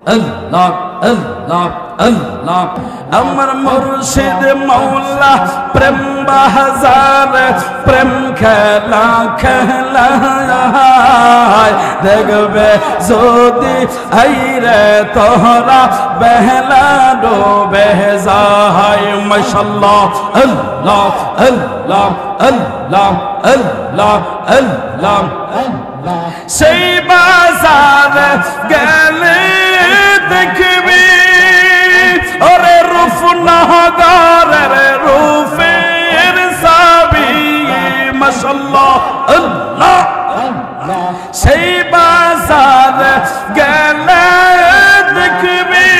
Allah, Allah, Allah, Amar Murshid Maula, Prem Bahazar, Prem Khela Khela, Degbe Zodi, Aire Tohra, Behla do Behzai, Mashallah, Allah, Allah, Allah, Allah, Allah, Allah, Say Bazar, Gale. দেখবি ওরে রূপ নাগার রে রূপের সাবি মাশাআল্লাহ আল্লাহ সেই বাজার গেলে দেখবি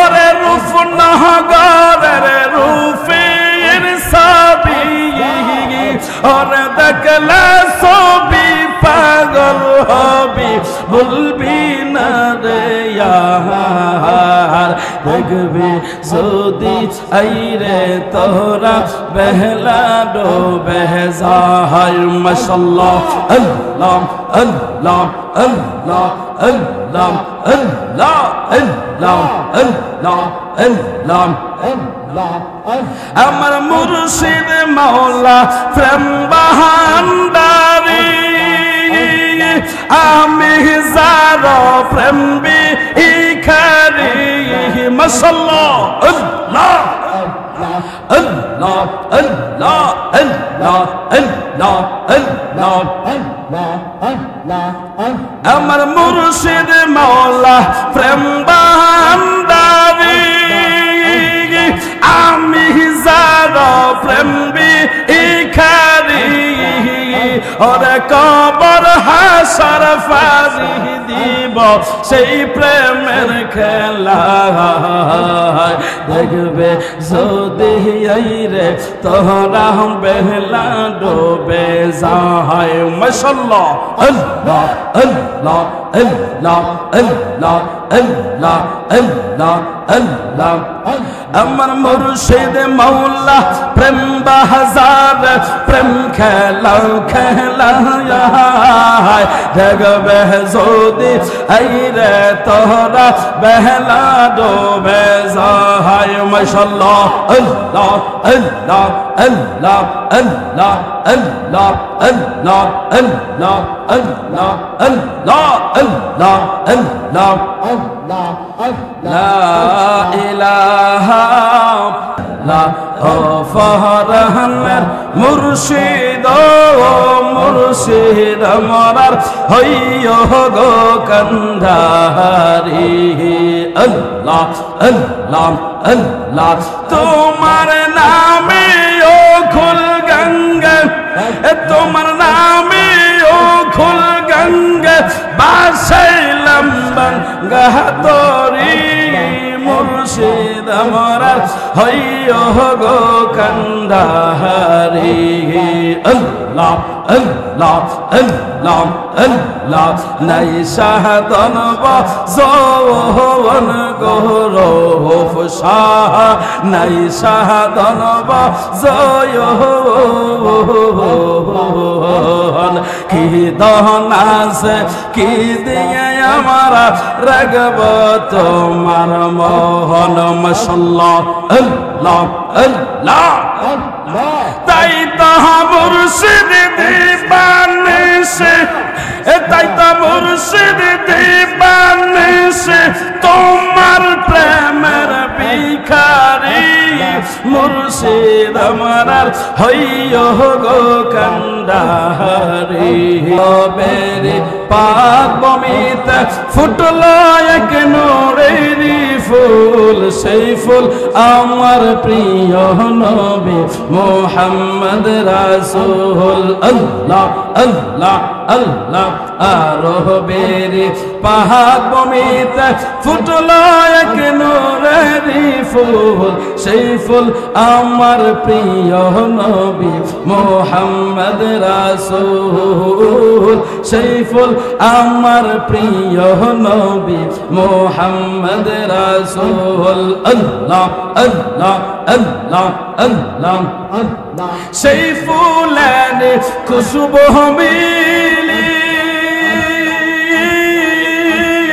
ওরে রূপ নাগার রে রূপের সাবি ওরে দেখলে ছবি পাগল হবি ভুলবি না রে यार देखबी जोदी आईरे तोरा बहला डो बहज़ार माशाअल्लाह अल्लाह अल्लाह अल्लाह अल्लाह अल्लाह अल्लाह अल्लाह अल्लाह अल्लाह अमर मुर्शिद मौला प्रेम बहांडारी আমি যারো প্রেম বিখারি মাশাআল্লাহ আল্লাহ আল্লাহ আল্লাহ আল্লাহ আল্লাহ আল্লাহ আল্লাহ আমার মুর্শিদ মাওলা প্রেম বান্দারি আমি যারো প্রেম বিখারি ওরে কবর হাসর ফাজি দিব সেই প্রেমের খেলা দেখবে যদি আইরে তোরা বেহলা ডোবে যায় মাশাআল্লাহ আল্লাহ আল্লাহ আল্লাহ আল্লাহ আল্লাহ আল্লাহ আল্লাহ আমার মুর্শিদ মাওলা প্রেম বাজার প্রেম খেলা খেলা দেখবে যদি আইরে তোরা বেহলা ডোবে যায় মাশাআল্লাহ আল্লাহ আল্লাহ আল্লাহ আল্লাহ আল্লাহ আল্লাহ আল্লাহ আল্লাহ আল্লাহ আল্লাহ আল্লাহ আল্লাহ লা ইলাহা লা ফরহানের মুর্শিদ মুর্শিদ আমার হইও গো কান্ধারি আল্লাহ আল্লাহ আল্লাহ তোমার নামে ও খুল গঙ্গা তোমার নামে ও খুল গঙ্গা বাসাইলাম বাঙ্গাতরি মুর্শিদ আমার হইও গো কান্দাহারি আল্লাহ আল্লাহ আল্লাহ আল্লাহ নাই শাহাদন বাজন গৌরব শাহ নাই শাহাদন বাজন কি দহনাস কি দিয়ে আমার রাগব তোমার মোহন মাশাআল্লাহ আল্লাহ আল্লাহ তাই তাহা মুর্শিদ দিবানিশে তাই তা মুর্শিদ দিবানিশে তোমার প্রেমের ভিখারি মুর্শিদ আমার হইও গো কান্দাহারি বেরি পাক বমিত ফুটলো এক নূরেরি ফুল সেই ফুল আমার প্রিয় নবী মুহাম্মদ রাসূল আল্লাহ আল্লাহ আল্লাহ আরো বেরি পাক বমিত ফুটলো এক নূরেরি ফুল সেই ফুল আমার প্রিয় নবী মুহাম্মদ রাসূল সেই ফুল আমার প্রিয় নবী মুহাম্মদ রাসূল আল্লাহ আল্লাহ আল্লাহ আল্লাহ আল্লাহ সেই ফুলের খুশবু মিলি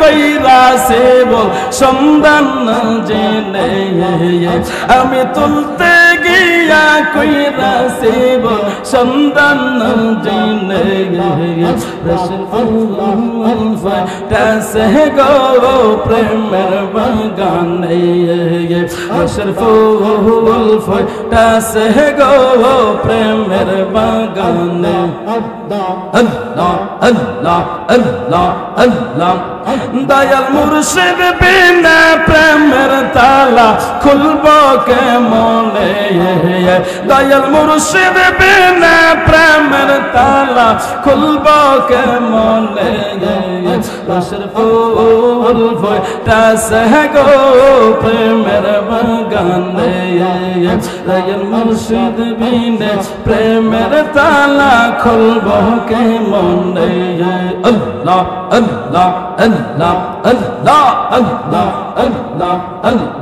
কইরা সে বল সন্ধান জেনে আমি তুলতে গিয়া কইরা সে বল সন্ধান জেনে রসুল ফুল ফাটাছে গো প্রেমের বাগানে রসুল ফুল ফাটাছে গো প্রেমের বাগানে আল্লাহ আল্লাহ আল্লাহ আল্লাহ দয়াল মুর্শিদ বিনা প্রেমের তালা খুলব কেমনে দয়াল মুর্শিদ বিনা প্রেমের তালা খুলব কেমনে রসুল ফুল ফুটাছে গো প্রেমের বাগানে দয়াল মুর্শিদ বিনা প্রেমের তালা খুলব কেমনে আল্লাহ আল্লাহ আল্লাহ আল্লাহ আল্লাহ আল্লাহ আল্লাহ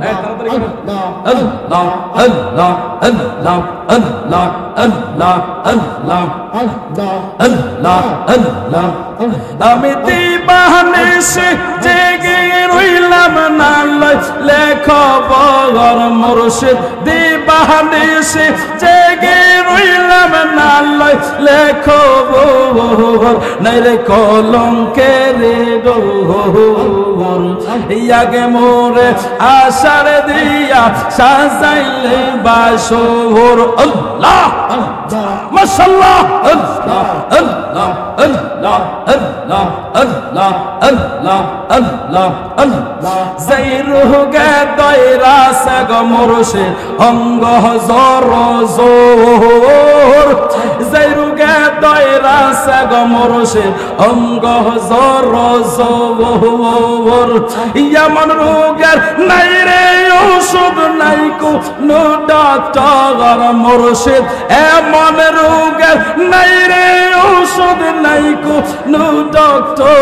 আল্লাহ আল্লাহ আল্লাহ আল্লাহ আল্লাহ আল্লাহ আল্লাহ আমি দিবানিশি জেগে রইলাম না লেখবর মুর্শিদ দিবানিশি জেগে রইলাম না লেখবর নাইরে কলঙ্কের ডোর ইয়াগে মোরে আশার দিয়া সাজাইলে বাসর আল্লাহ মাশাআল্লাহ আল্লাহ আল্লাহ আল্লাহ আল্লাহ আল্লাহ আল্লাহ আল্লাহ আল্লাহ যাইরু গে দয়রা সগ মুর্শিদ অঙ্গ জোর জোর যাইরু গে দয়রা সগ মুর্শিদ অঙ্গ জোর জোর ইয়ামন রোগের নাই রে ওষুধ নাই কো নো ডাক্তার মুর্শিদ এমন রোগের নাই রে ওষুধ নাই কো নো ডাক্তার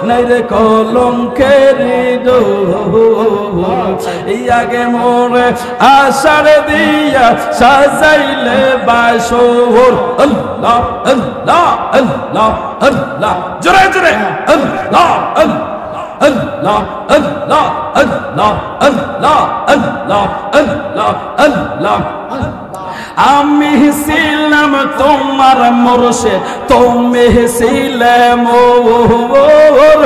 নাই রে কলঙ্কের ডোর ইয়াগে মোরে আশার দিয়া সাজাইলে বাসর আল্লাহ আল্লাহ আল্লাহ আল্লাহ জোরে জোরে আল্লাহ আল্লাহ আল্লাহ আল্লাহ আল্লাহ আল্লাহ আল্লাহ আল্লাহ আমি ছিলাম তোমার মুর্শিদ তুমি ছিলে মোর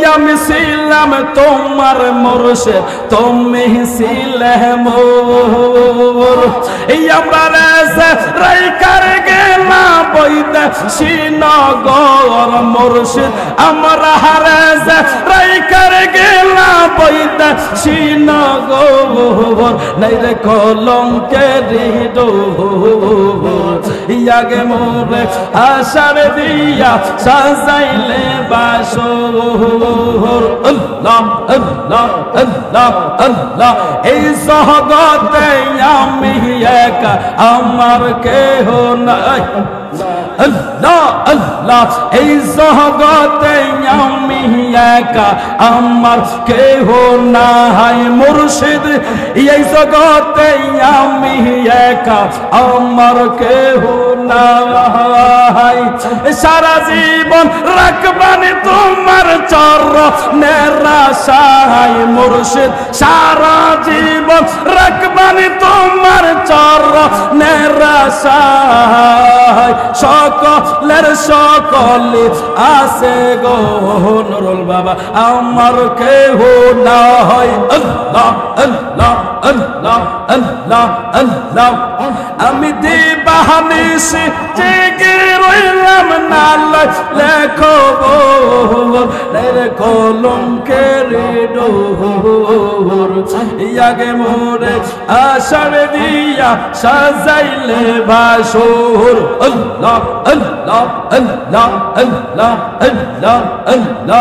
আমি ছিলাম তোমার মুর্শিদ তুমি ছিলে মোর আমরা রাইকার গেলা বইতে শ্রীনগর মুর্শিদ আমরা হারে রাইকার গেলা বইতে শ্রীনগর নাই রে কলঙ্কের ইয়াগে মোরে আশার দিয়া সাজাইলে বাসর আল্লাহ আল্লাহ আল্লাহ আল্লাহ এই জগতে আমি একা আমার কেহ নাই আল্লাহ আল্লাহ এই জগতে আমি একা আমার কেহ নাই মুর্শিদ এই জগতে আমি একা আমার কেহ নাই সারা জীবন রাখবানি তোমার চরণের আশায় মুর্শিদ সারা জীবন রাখবানি তোমার চরণের আশায় সকলের সকলে আসে গো নুরুল বাবা আমার কেহ না হয় আল্লাহ আল্লাহ আল্লাহ আল্লাহ আল্লাহ আমি দিবানিশি জেগে রইলাম না লেখবর রে কলঙ্কের ডোর ইয়াগে মোরে আশার দিয়া সাজাইলে বাসর আল্লাহ আল্লাহ আল্লাহ আল্লাহ আল্লাহ আল্লাহ